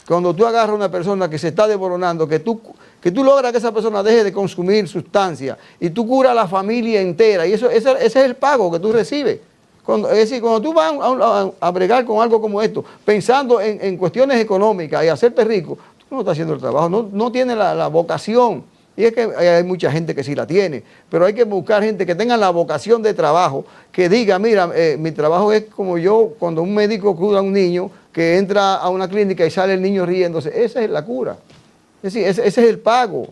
cuando tú agarras a una persona que se está desboronando, que tú logras que esa persona deje de consumir sustancias y tú curas a la familia entera. Y ese es el pago que tú recibes. Es decir, cuando tú vas a bregar con algo como esto, pensando en cuestiones económicas y hacerte rico, tú no estás haciendo el trabajo, no tienes la vocación. Y es que hay mucha gente que sí la tiene, pero hay que buscar gente que tenga la vocación de trabajo, que diga, mira, mi trabajo es como yo, cuando un médico cura a un niño, que entra a una clínica y sale el niño riéndose, esa es la cura. Es decir, ese es el pago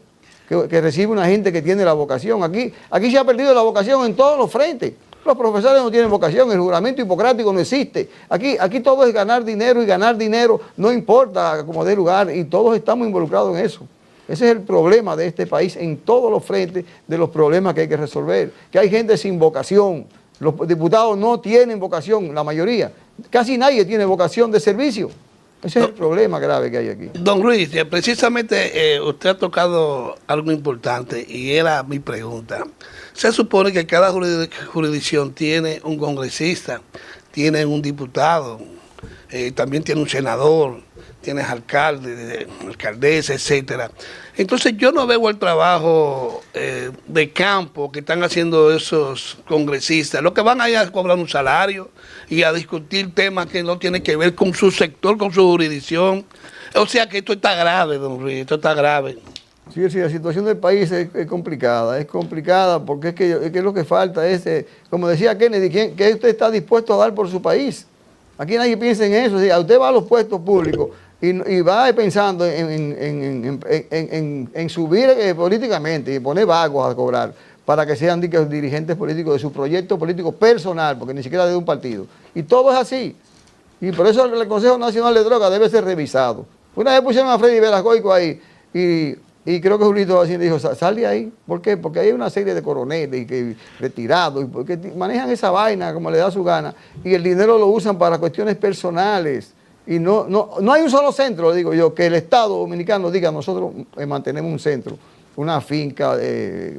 que recibe una gente que tiene la vocación. Aquí se ha perdido la vocación en todos los frentes. Los profesores no tienen vocación, el juramento hipocrático no existe. Aquí todo es ganar dinero y ganar dinero no importa cómo dé lugar y todos estamos involucrados en eso. Ese es el problema de este país en todos los frentes de los problemas que hay que resolver. Que hay gente sin vocación. Los diputados no tienen vocación, la mayoría. Casi nadie tiene vocación de servicio. Ese es el problema grave que hay aquí. Don Luis, precisamente usted ha tocado algo importante y era mi pregunta. Se supone que cada jurisdicción tiene un congresista, tiene un diputado, también tiene un senador, tienes alcalde, alcaldesa, etcétera. Entonces yo no veo el trabajo de campo que están haciendo esos congresistas. Lo que van allá a cobrar un salario y a discutir temas que no tienen que ver con su sector, con su jurisdicción. O sea que esto está grave, don Luis, esto está grave. Sí, la situación del país es complicada porque es que lo que falta es, como decía Kennedy, ¿qué usted está dispuesto a dar por su país? Aquí nadie piensa en eso. Si usted va a los puestos públicos, y va pensando en subir políticamente y poner vagos a cobrar para que sean dirigentes políticos de su proyecto político personal, porque ni siquiera de un partido. Y todo es así. Y por eso el Consejo Nacional de Drogas debe ser revisado. Una vez pusieron a Freddy Velascoico ahí y creo que Julito Hacienda dijo, sal de ahí. ¿Por qué? Porque hay una serie de coroneles retirados y porque manejan esa vaina como le da su gana y el dinero lo usan para cuestiones personales. Y no hay un solo centro, digo yo, que el Estado Dominicano diga, nosotros mantenemos un centro, una finca,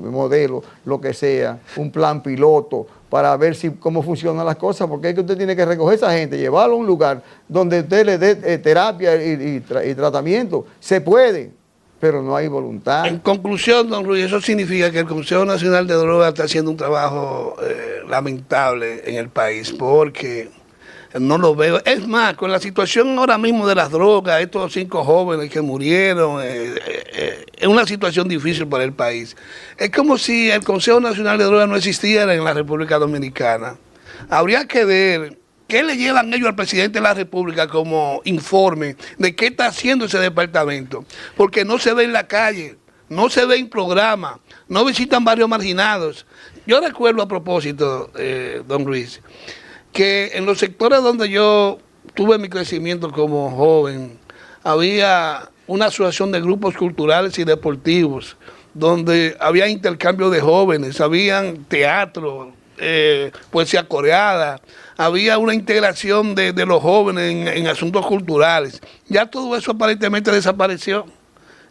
modelo, lo que sea, un plan piloto, para ver cómo funcionan las cosas, porque es que usted tiene que recoger a esa gente, llevarlo a un lugar donde usted le dé terapia y tratamiento. Se puede, pero no hay voluntad. En conclusión, don Ruiz, eso significa que el Consejo Nacional de Drogas está haciendo un trabajo lamentable en el país, porque no lo veo. Es más, con la situación ahora mismo de las drogas, estos 5 jóvenes que murieron, es una situación difícil para el país. Es como si el Consejo Nacional de Drogas no existiera en la República Dominicana. Habría que ver qué le llevan ellos al presidente de la República como informe de qué está haciendo ese departamento, porque no se ve en la calle, no se ve en programa, no visitan barrios marginados. Yo recuerdo a propósito, don Luis, que en los sectores donde yo tuve mi crecimiento como joven, había una asociación de grupos culturales y deportivos, donde había intercambio de jóvenes, habían teatro, poesía coreada, había una integración de los jóvenes en asuntos culturales. Ya todo eso aparentemente desapareció.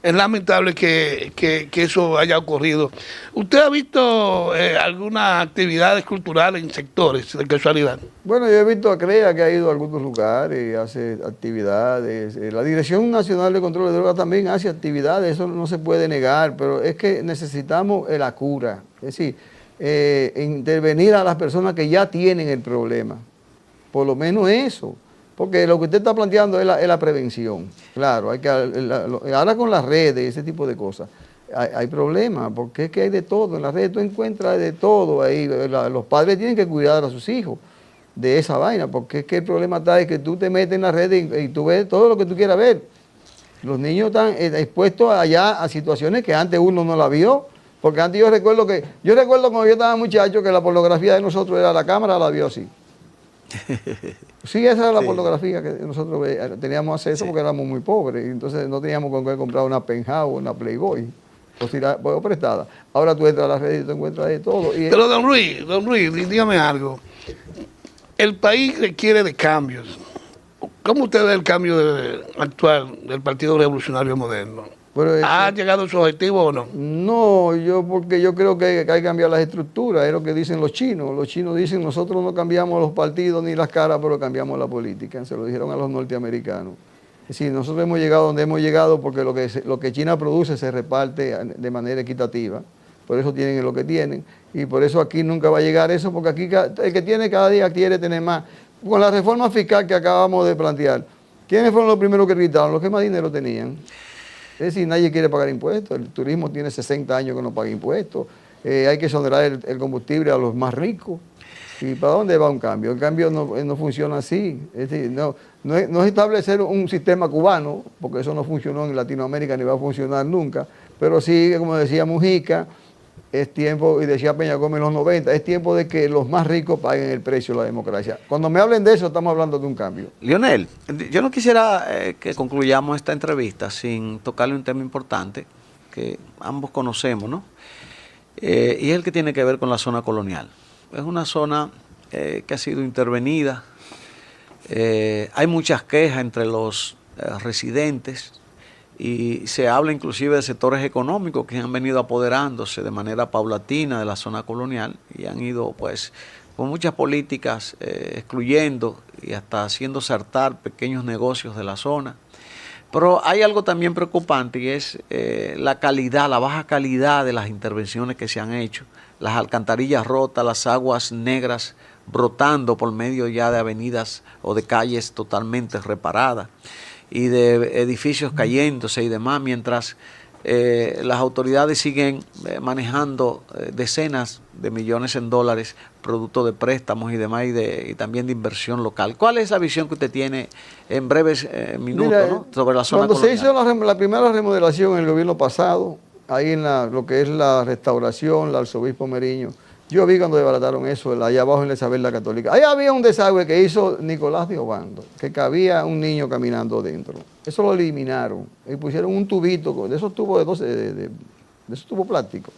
Es lamentable que eso haya ocurrido. ¿Usted ha visto algunas actividades culturales en sectores de casualidad? Bueno, yo he visto a CREA que ha ido a algunos lugares, y hace actividades. La Dirección Nacional de Control de Drogas también hace actividades, eso no se puede negar, pero es que necesitamos la cura. Es decir, intervenir a las personas que ya tienen el problema. Por lo menos eso. Porque lo que usted está planteando es la prevención. Claro, hay que ahora con las redes y ese tipo de cosas, hay problemas, porque es que hay de todo. En las redes tú encuentras de todo ahí. Los padres tienen que cuidar a sus hijos de esa vaina, porque es que el problema está en que tú te metes en las redes y tú ves todo lo que tú quieras ver. Los niños están expuestos allá a situaciones que antes uno no la vio. Porque antes yo recuerdo cuando yo estaba muchacho que la pornografía de nosotros era la cámara, la vio así. Sí, esa era la pornografía que nosotros teníamos acceso porque éramos muy pobres y entonces no teníamos con qué comprar una Penthouse, una Playboy o prestada. Ahora tú entras a las redes y te encuentras de todo. Pero don Luis, dígame algo. El país requiere de cambios. ¿Cómo usted ve el cambio actual del Partido Revolucionario Moderno? ¿Ha llegado a su objetivo o no? No, porque yo creo que hay que cambiar las estructuras, es lo que dicen los chinos. Los chinos dicen, nosotros no cambiamos los partidos ni las caras, pero cambiamos la política. Se lo dijeron a los norteamericanos. Es decir, nosotros hemos llegado donde hemos llegado porque lo que China produce se reparte de manera equitativa. Por eso tienen lo que tienen. Y por eso aquí nunca va a llegar eso, porque aquí el que tiene cada día quiere tener más. Con la reforma fiscal que acabamos de plantear, ¿quiénes fueron los primeros que gritaron? Los que más dinero tenían. Es decir, nadie quiere pagar impuestos. El turismo tiene 60 años que no paga impuestos. Hay que exonerar el combustible a los más ricos. ¿Y para dónde va un cambio? El cambio no funciona así. Es decir, no es establecer un sistema cubano, porque eso no funcionó en Latinoamérica ni va a funcionar nunca. Pero sí, como decía Mujica, es tiempo, y decía Peña Gómez en los 90, es tiempo de que los más ricos paguen el precio de la democracia. Cuando me hablen de eso, estamos hablando de un cambio. Lionel, yo no quisiera que concluyamos esta entrevista sin tocarle un tema importante que ambos conocemos, ¿no? Y es el que tiene que ver con la zona colonial. Es una zona que ha sido intervenida. Hay muchas quejas entre los residentes. Y se habla inclusive de sectores económicos que han venido apoderándose de manera paulatina de la zona colonial y han ido pues con muchas políticas excluyendo y hasta haciendo saltar pequeños negocios de la zona. Pero hay algo también preocupante y es la calidad, la baja calidad de las intervenciones que se han hecho. Las alcantarillas rotas, las aguas negras brotando por medio ya de avenidas o de calles totalmente reparadas y de edificios cayéndose y demás, mientras las autoridades siguen manejando decenas de millones en dólares producto de préstamos y demás y también de inversión local. ¿Cuál es la visión que usted tiene en breves minutos? Mira, ¿no? Sobre la zona cuando colonial? se hizo la primera remodelación en el gobierno pasado, ahí en lo que es la restauración, el arzobispo Meriño, yo vi cuando desbarataron eso, allá abajo en la Isabel la Católica. Ahí había un desagüe que hizo Nicolás de Obando, que cabía un niño caminando dentro. Eso lo eliminaron y pusieron un tubito, de esos tubos de esos tubos plásticos.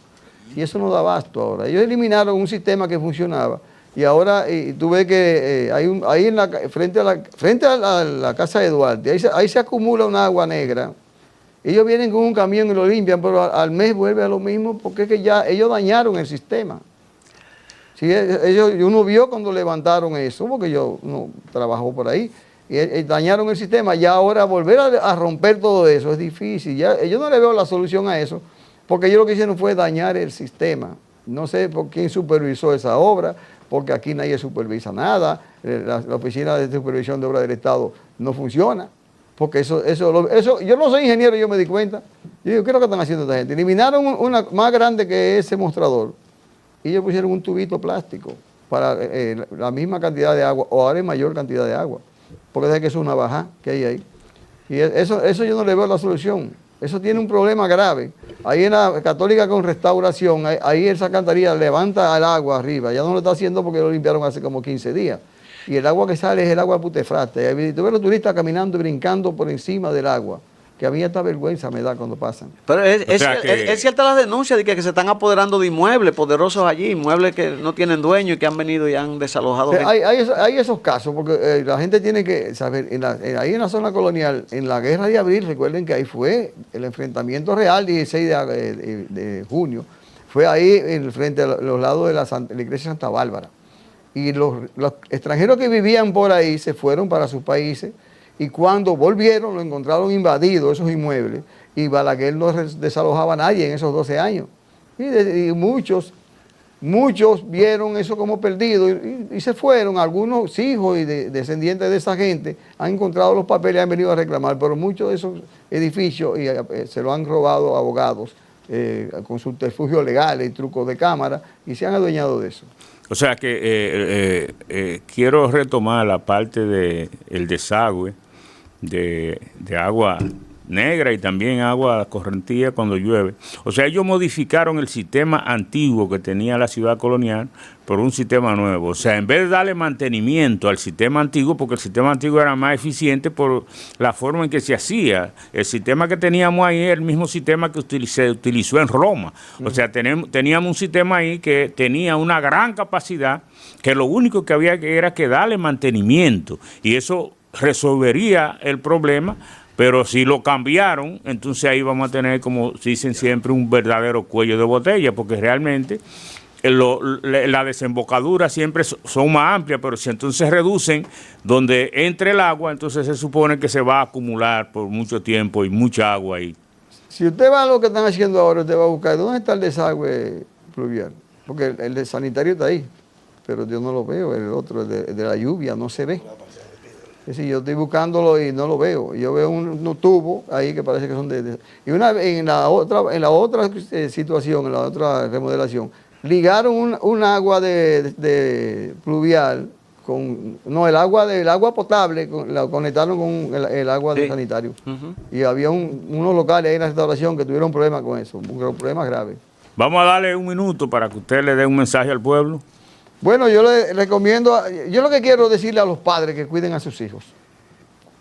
Y eso no da abasto ahora. Ellos eliminaron un sistema que funcionaba y ahora tú ves que ahí en frente a la casa de Duarte, ahí se acumula una agua negra. Ellos vienen con un camión y lo limpian, pero al mes vuelve a lo mismo porque es que ya ellos dañaron el sistema. Sí, uno vio cuando levantaron eso, porque uno trabajó por ahí, y dañaron el sistema, y ahora volver a romper todo eso es difícil. Yo no le veo la solución a eso, porque ellos lo que hicieron fue dañar el sistema. No sé por quién supervisó esa obra, porque aquí nadie supervisa nada, la oficina de supervisión de obra del Estado no funciona, porque eso yo no soy ingeniero, yo me di cuenta. Yo digo, ¿qué es lo que están haciendo esta gente? Eliminaron una más grande que ese mostrador, y ellos pusieron un tubito plástico para la misma cantidad de agua, o ahora hay mayor cantidad de agua, porque es que es una baja que hay ahí. Y eso yo no le veo la solución. Eso tiene un problema grave. Ahí en la Católica con restauración, ahí esa alcantarilla levanta el agua arriba. Ya no lo está haciendo porque lo limpiaron hace como 15 días. Y el agua que sale es el agua putefrasta. Y tú ves los turistas caminando y brincando por encima del agua, que a mí esta vergüenza me da cuando pasan. Pero es cierta la denuncia de que se están apoderando de inmuebles poderosos allí, inmuebles que no tienen dueño y que han venido y han desalojado. Hay esos casos, porque la gente tiene que saber, ahí en la zona colonial, en la guerra de abril, recuerden que ahí fue el enfrentamiento real, 16 de junio, fue ahí frente a los lados de la iglesia Santa Bárbara. Y los extranjeros que vivían por ahí se fueron para sus países, y cuando volvieron lo encontraron invadido esos inmuebles, y Balaguer no desalojaba a nadie en esos 12 años. Y muchos vieron eso como perdido y se fueron. Algunos hijos y descendientes de esa gente han encontrado los papeles y han venido a reclamar, pero muchos de esos edificios se lo han robado abogados con subterfugios legales y trucos de cámara, y se han adueñado de eso. O sea que quiero retomar la parte del desagüe de agua negra y también agua correntía cuando llueve. O sea, ellos modificaron el sistema antiguo que tenía la ciudad colonial por un sistema nuevo. O sea, en vez de darle mantenimiento al sistema antiguo, porque el sistema antiguo era más eficiente por la forma en que se hacía. El sistema que teníamos ahí es el mismo sistema que se utilizó en Roma. O sea, teníamos un sistema ahí que tenía una gran capacidad, que lo único que había era que darle mantenimiento. Y eso resolvería el problema. Pero si lo cambiaron, entonces ahí vamos a tener, como dicen siempre, un verdadero cuello de botella, porque realmente la desembocadura siempre son más amplias, pero si entonces reducen donde entre el agua, entonces se supone que se va a acumular por mucho tiempo y mucha agua ahí. Si usted va a lo que están haciendo ahora, usted va a buscar dónde está el desagüe pluvial, porque el sanitario está ahí, pero yo no lo veo, el otro, el de la lluvia, no se ve. Es decir, yo estoy buscándolo y no lo veo. Yo veo unos tubos ahí que parece que son y en la otra situación, en la otra remodelación, ligaron un agua de pluvial el agua potable, la conectaron con el agua de sanitario. Y había unos locales ahí en la restauración que tuvieron problemas con eso, problemas graves. Vamos a darle un minuto para que usted le dé un mensaje al pueblo. Bueno, yo le recomiendo, yo lo que quiero decirle a los padres que cuiden a sus hijos.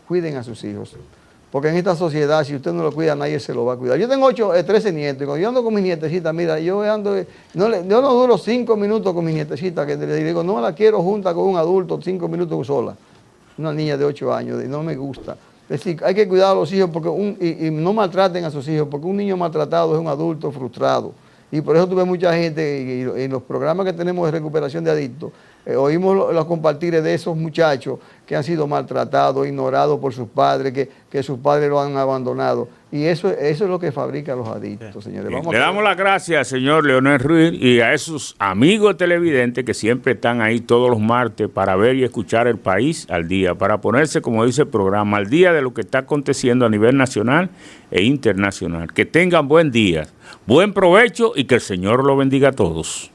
Cuiden a sus hijos. Porque en esta sociedad, si usted no lo cuida, nadie se lo va a cuidar. Yo tengo 13 nietos, y cuando yo ando con mis nietecitas, mira, yo no duro 5 minutos con mis nietecitas, que le digo, no la quiero junta con un adulto, 5 minutos sola. Una niña de 8 años, no me gusta. Es decir, hay que cuidar a los hijos y no maltraten a sus hijos, porque un niño maltratado es un adulto frustrado. Y por eso tuve mucha gente, y en los programas que tenemos de recuperación de adictos, Oímos los compartires de esos muchachos que han sido maltratados, ignorados por sus padres, que sus padres lo han abandonado. Y eso es lo que fabrica los adictos, señores. Le damos las gracias, señor Leonel Ruiz, y a esos amigos televidentes que siempre están ahí todos los martes para ver y escuchar El País al Día, para ponerse, como dice el programa, al día de lo que está aconteciendo a nivel nacional e internacional. Que tengan buen día, buen provecho y que el Señor lo bendiga a todos.